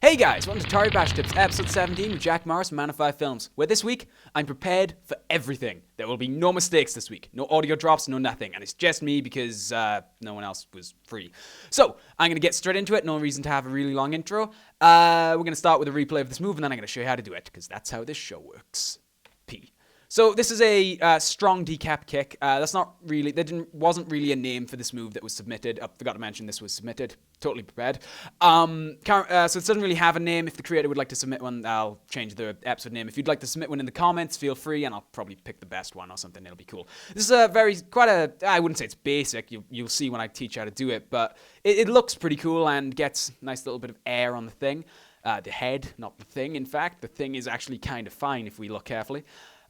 Hey guys, welcome to Toribash Tips, episode 17 with Jack Morris from Man of 5 Films, where this week, I'm prepared for everything. There will be no mistakes this week, no audio drops, no nothing, and it's just me because no one else was free. So, I'm going to get straight into it, no reason to have a really long intro. We're going to start with a replay of this move, and then I'm going to show you how to do it, because that's how this show works. P. So this is a strong decap kick. That's not really, wasn't really a name for this move that was submitted. I forgot to mention this was submitted. Totally prepared. So it doesn't really have a name. If the creator would like to submit one, I'll change the episode name. If you'd like to submit one in the comments, feel free, and I'll probably pick the best one or something. It'll be cool. This is I wouldn't say it's basic. You'll see when I teach how to do it, but it looks pretty cool and gets a nice little bit of air on the thing. The head, not the thing, in fact. The thing is actually kind of fine if we look carefully.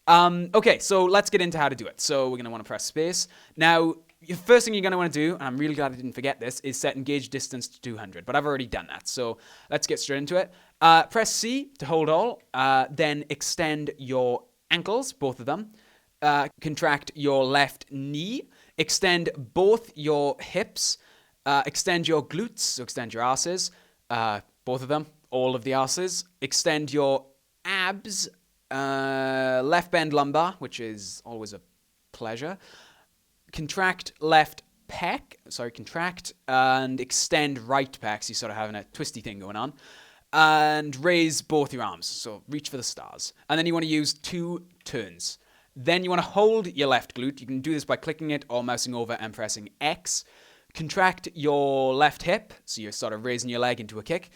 Okay, so let's get into how to do it. So we're going to want to press space. Now, the first thing you're going to want to do, and I'm really glad I didn't forget this, is set engage distance to 200. But I've already done that, so let's get straight into it. Press C to hold all, then extend your ankles, both of them. Contract your left knee. Extend both your hips. Extend your glutes, so extend your arses. Both of them, all of the arses. Extend your abs. Left bend lumbar, which is always a pleasure. Contract left pec, contract and extend right pec, so you're sort of having a twisty thing going on. And raise both your arms, so reach for the stars. And then you want to use 2 turns. Then you want to hold your left glute. You can do this by clicking it or mousing over and pressing X. Contract your left hip, so you're sort of raising your leg into a kick,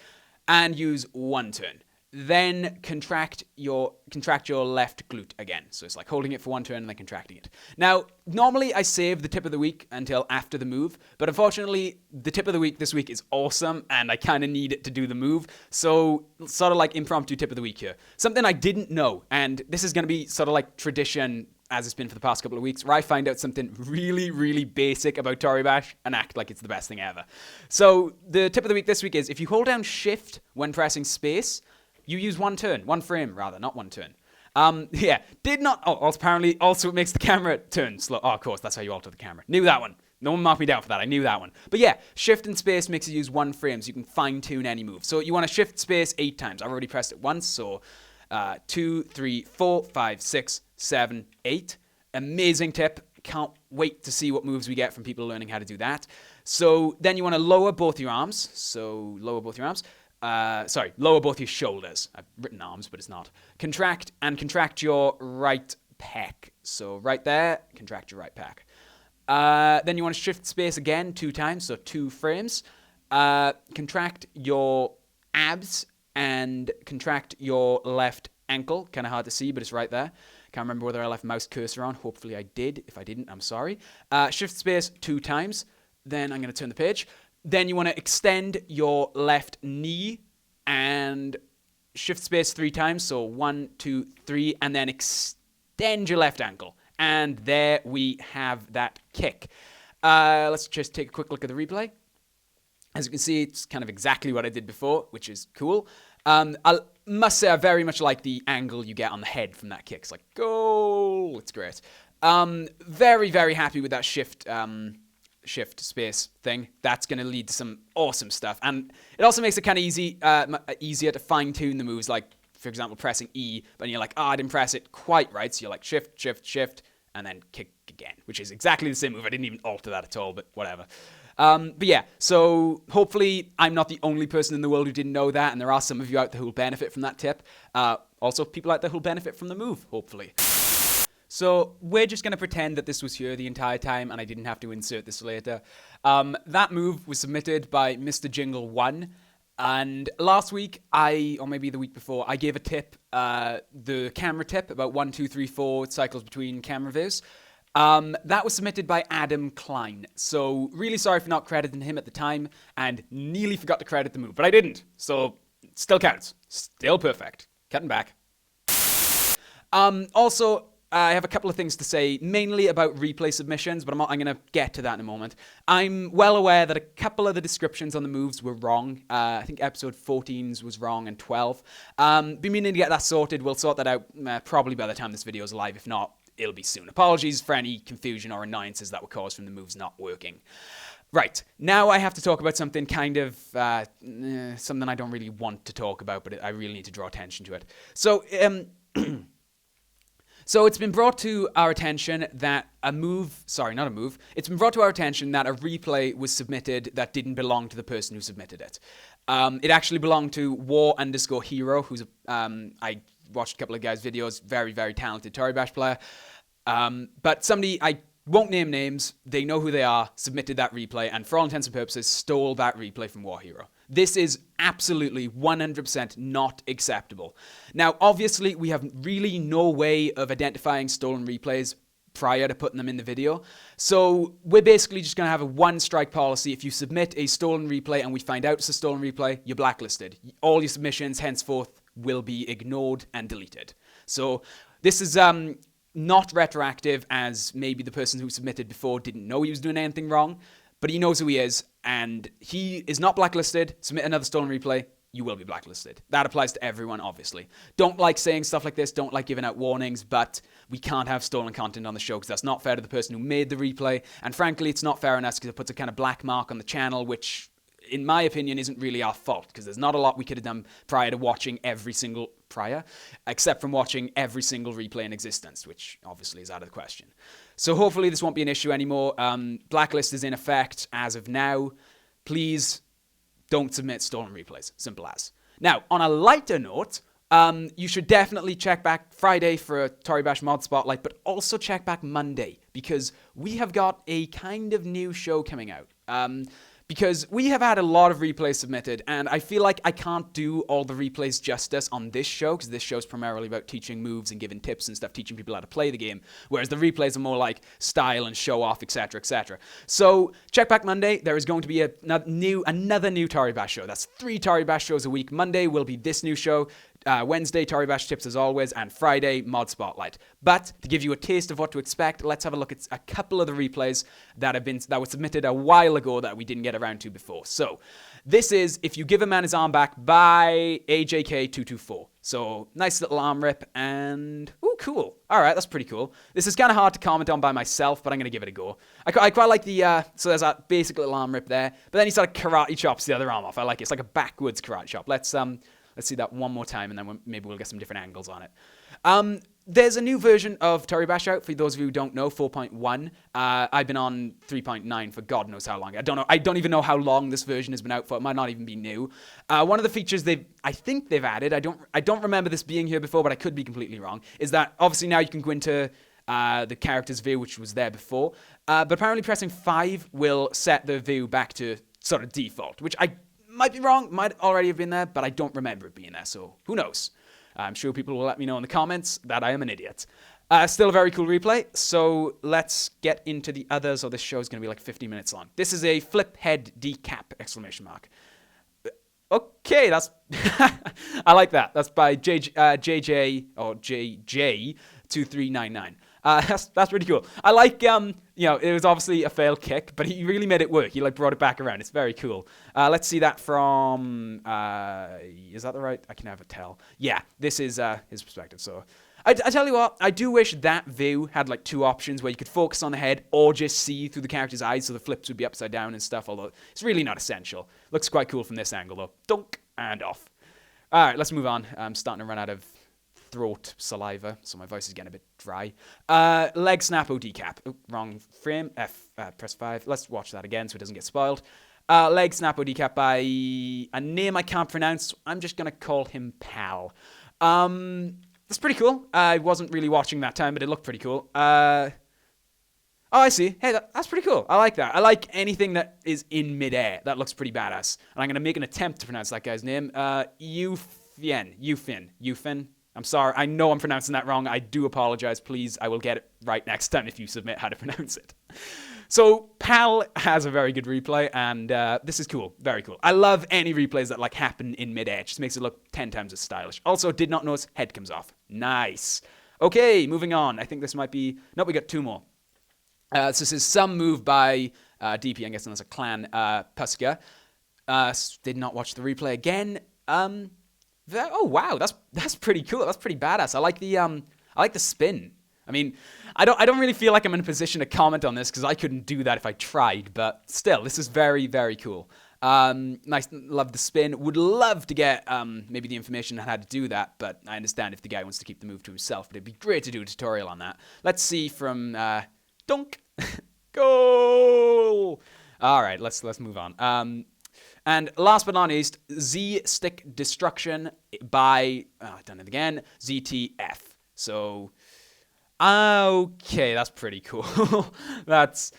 and use 1 turn. Then contract your left glute again. So it's like holding it for 1 turn and then contracting it. Now, normally I save the tip of the week until after the move, but unfortunately, the tip of the week this week is awesome, and I kind of need it to do the move. So, sort of like impromptu tip of the week here. Something I didn't know, and this is going to be sort of like tradition, as it's been for the past couple of weeks, where I find out something really, really basic about Toribash and act like it's the best thing ever. So, the tip of the week this week is, if you hold down Shift when pressing space, you use 1 frame rather, not 1 turn. Apparently also it makes the camera turn slow. Oh, of course, that's how you alter the camera. Knew that one. No one marked me down for that. I knew that one. But yeah, shift and space makes you use 1 frame, so you can fine tune any move. So you want to shift space 8 times. I've already pressed it once, so 2, 3, 4, 5, 6, 7, 8. Amazing tip. Can't wait to see what moves we get from people learning how to do that. So then you want to lower both your arms. So lower both your arms. Lower both your shoulders. I've written arms, but it's not. Contract your right pec. So right there, contract your right pec. Then you want to shift space again 2 times, so 2 frames. Contract your abs and contract your left ankle. Kind of hard to see, but it's right there. Can't remember whether I left mouse cursor on. Hopefully I did. If I didn't, I'm sorry. Shift space 2 times. Then I'm going to turn the page. Then you want to extend your left knee and shift space 3 times. So 1, 2, 3, and then extend your left ankle. And there we have that kick. Let's just take a quick look at the replay. As you can see, it's kind of exactly what I did before, which is cool. I must say I very much like the angle you get on the head from that kick. It's like, goal! It's great. Very, very happy with that shift space thing. That's going to lead to some awesome stuff, and it also makes it kind of easier to fine tune the moves, like for example pressing E, but you're like, I didn't press it quite right, so you're like shift and then kick again, which is exactly the same move. I didn't even alter that at all, but whatever. But yeah, so hopefully I'm not the only person in the world who didn't know that, and there are some of you out there who will benefit from that tip. Also people out there who will benefit from the move, hopefully. So we're just going to pretend that this was here the entire time and I didn't have to insert this later. That move was submitted by Mr. Jingle 1. And last week, or maybe the week before, I gave a tip, the camera tip, about 1, 2, 3, 4 cycles between camera views. That was submitted by Adam Klein. So really sorry for not crediting him at the time and nearly forgot to credit the move. But I didn't. So still counts. Still perfect. Cutting back. Also, I have a couple of things to say, mainly about replay submissions, but I'm going to get to that in a moment. I'm well aware that a couple of the descriptions on the moves were wrong. I think episode 14's was wrong and 12. Been meaning to get that sorted. We'll sort that out probably by the time this video is live. If not, it'll be soon. Apologies for any confusion or annoyances that were caused from the moves not working. Right, now I have to talk about something kind of, something I don't really want to talk about, but I really need to draw attention to it. So, so it's been brought to our attention that it's been brought to our attention that a replay was submitted that didn't belong to the person who submitted it. It actually belonged to War_Hero, who's, I watched a couple of guys' videos, very, very talented Toribash player. But somebody, I won't name names, they know who they are, submitted that replay, and for all intents and purposes, stole that replay from War_Hero. This is absolutely 100% not acceptable. Now, obviously, we have really no way of identifying stolen replays prior to putting them in the video. So we're basically just going to have a one-strike policy. If you submit a stolen replay and we find out it's a stolen replay, you're blacklisted. All your submissions henceforth will be ignored and deleted. So this is not retroactive, as maybe the person who submitted before didn't know he was doing anything wrong, but he knows who he is, and he is not blacklisted. Submit another stolen replay, you will be blacklisted. That applies to everyone, obviously. Don't like saying stuff like this, don't like giving out warnings, but we can't have stolen content on the show because that's not fair to the person who made the replay, and frankly, it's not fair on us because it puts a kind of black mark on the channel, which, in my opinion, isn't really our fault, because there's not a lot we could have done except from watching every single replay in existence, which obviously is out of the question. So hopefully this won't be an issue anymore. Blacklist is in effect as of now. Please don't submit stolen replays. Simple as. Now, on a lighter note, you should definitely check back Friday for a Toribash mod spotlight, but also check back Monday, because we have got a kind of new show coming out. Because we have had a lot of replays submitted, and I feel like I can't do all the replays justice on this show, because this show is primarily about teaching moves and giving tips and stuff, teaching people how to play the game, whereas the replays are more like style and show off, etc., etc. So check back Monday. There is going to be another new Toribash show. That's 3 Toribash shows a week. Monday will be this new show. Wednesday, Toribash tips as always, and Friday, mod spotlight. But to give you a taste of what to expect, let's have a look at a couple of the replays that were submitted a while ago that we didn't get around to before. So this is If You Give a Man His Arm Back by AJK224. So nice little arm rip, and ooh, cool. All right, that's pretty cool. This is kind of hard to comment on by myself, but I'm gonna give it a go. I quite like the so there's that basic little arm rip there, but then he sort of karate chops the other arm off. I like it. It's like a backwards karate chop. Let's see that one more time, and then maybe we'll get some different angles on it. There's a new version of Toribash out, for those of you who don't know, 4.1. I've been on 3.9 for God knows how long. I don't even know how long this version has been out for. It might not even be new. One of the features I think they've added, I don't remember this being here before, but I could be completely wrong, is that obviously now you can go into the character's view, which was there before. But apparently pressing 5 will set the view back to sort of default, which I might be wrong, might already have been there, but I don't remember it being there, so who knows? I'm sure people will let me know in the comments that I am an idiot. Still a very cool replay, so let's get into the others, or this show is going to be like 50 minutes long. This is a flip head decap, exclamation mark. Okay, that's... I like that. That's by JJ, or JJ2399. That's pretty cool. I like, it was obviously a failed kick, but he really made it work. He brought it back around. It's very cool. Let's see that from, is that the right? I can never tell. Yeah, this is his perspective. So I tell you what, I do wish that view had 2 options where you could focus on the head or just see through the character's eyes, so the flips would be upside down and stuff, although it's really not essential. Looks quite cool from this angle though. Dunk and off. All right, let's move on. I'm starting to run out of throat saliva, so my voice is getting a bit dry. Leg snap decap. Oh, wrong frame. Press 5. Let's watch that again so it doesn't get spoiled. Leg snap decap by a name I can't pronounce. I'm just gonna call him Pal. That's pretty cool. I wasn't really watching that time, but it looked pretty cool. Oh, I see. Hey, that's pretty cool. I like that. I like anything that is in midair. That looks pretty badass. And I'm gonna make an attempt to pronounce that guy's name. Eufin. I'm sorry, I know I'm pronouncing that wrong. I do apologize. Please, I will get it right next time if you submit how to pronounce it. So, Pal has a very good replay, and this is cool. Very cool. I love any replays that happen in mid-air. It just makes it look 10 times as stylish. Also, did not notice head comes off. Nice. Okay, moving on. I think this might be... No, we got 2 more. So this is some move by DP, I'm guessing that's a clan, Puska. Did not watch the replay again. Oh wow, that's pretty cool. That's pretty badass. I like the spin. I mean, I don't really feel like I'm in a position to comment on this because I couldn't do that if I tried, but still, this is very, very cool. Nice, love the spin. Would love to get maybe the information on how to do that, but I understand if the guy wants to keep the move to himself, but it'd be great to do a tutorial on that. Let's see from dunk. Goal! All right, let's move on. And last but not least, Z stick destruction by, I've done it again, ZTF. So, okay, that's pretty cool. That's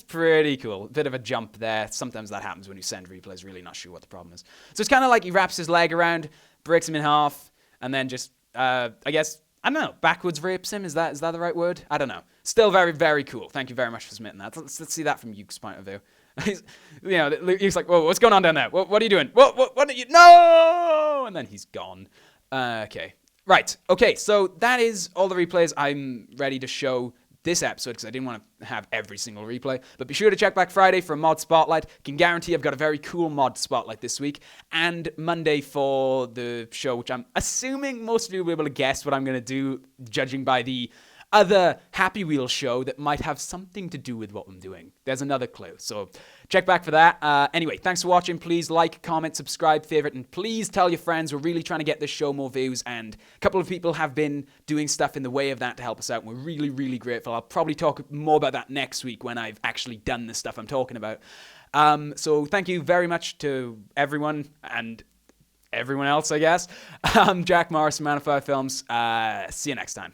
pretty cool. A bit of a jump there. Sometimes that happens when you send replays, really not sure what the problem is. So it's kind of like he wraps his leg around, breaks him in half, and then just, I guess, I don't know, backwards rapes him. Is that the right word? I don't know. Still very, very cool. Thank you very much for submitting that. Let's see that from Yuke's point of view. He's, Yuke's like, whoa, what's going on down there? What are you doing? What are you? No! And then he's gone. Okay. Right. Okay, so that is all the replays I'm ready to show this episode because I didn't want to have every single replay. But be sure to check back Friday for a mod spotlight. Can guarantee I've got a very cool mod spotlight this week. And Monday for the show, which I'm assuming most of you will be able to guess what I'm going to do, judging by the other Happy Wheel show that might have something to do with what I'm doing. There's another clue. So check back for that. Anyway, thanks for watching. Please like, comment, subscribe, favorite, and please tell your friends. We're really trying to get this show more views, and a couple of people have been doing stuff in the way of that to help us out, and we're really, really grateful. I'll probably talk more about that next week when I've actually done the stuff I'm talking about. So thank you very much to everyone and everyone else, I guess. I'm Jack Morris from Manify Films. See you next time.